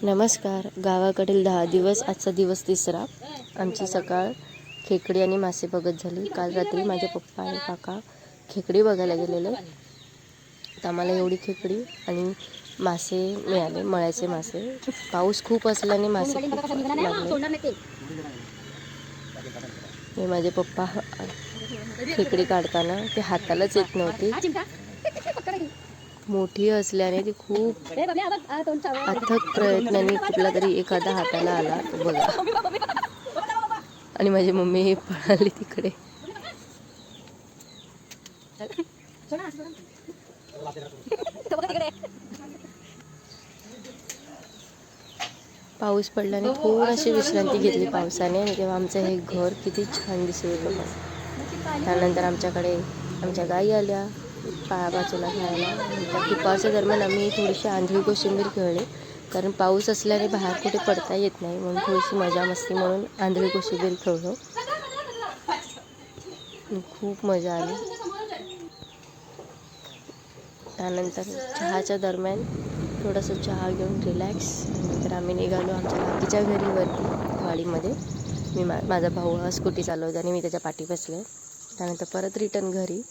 नमस्कार. गावाकडील 10 दिवस, आजचा दिवस 3रा. आमची सकाळ खेकडी आणि मासे बघत झाली. काल रात्री माझे पप्पा आणि काका खेकडी बघायला गेलेले. तर आम्हाला एवढी खेकडी आणि मासे मिळाले, मळ्याचे मासे. पाऊस खूप असल्याने मासे खूप लागले. हे माझे पप्पा खेकडी काढताना ते हातालाच येत नव्हती. मोठी असल्याने ती खूप अथक प्रयत्नांनी कुठला तरी एखादा हाताला आला तो बघा. आणि माझी मम्मी पळाली तिकडे. पाऊस पडल्याने थोडीशी विश्रांती घेतली पावसाने, आणि तेव्हा आमचं हे घर किती छान दिसत होतं. त्यानंतर आमच्याकडे आमच्या गायी आल्या बाजूला खेळायला. नंतर दुपारच्या दरम्यान आम्ही थोडीशी आंधळी कोशिंबीर खेळली, कारण पाऊस असल्याने बाहेर कुठे पडता येत नाही, म्हणून थोडीशी मजा मस्ती म्हणून आंधळी कोशिंबीर खेळलो. खूप मजा आली. त्यानंतर चहाच्या दरम्यान थोडंसं चहा घेऊन रिलॅक्स. नंतर आम्ही निघालो आमच्या काकीच्या घरी वरती वाडीमध्ये. माझा भाऊ स्कूटी चालवतो आणि मी त्याच्या पाठी बसले. त्यानंतर परत रिटर्न घरी,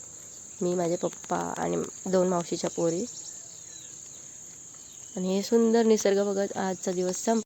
मी, माझे पप्पा आणि 2 मावशीच्या पोरी. आणि हे सुंदर निसर्ग बघत आजचा दिवस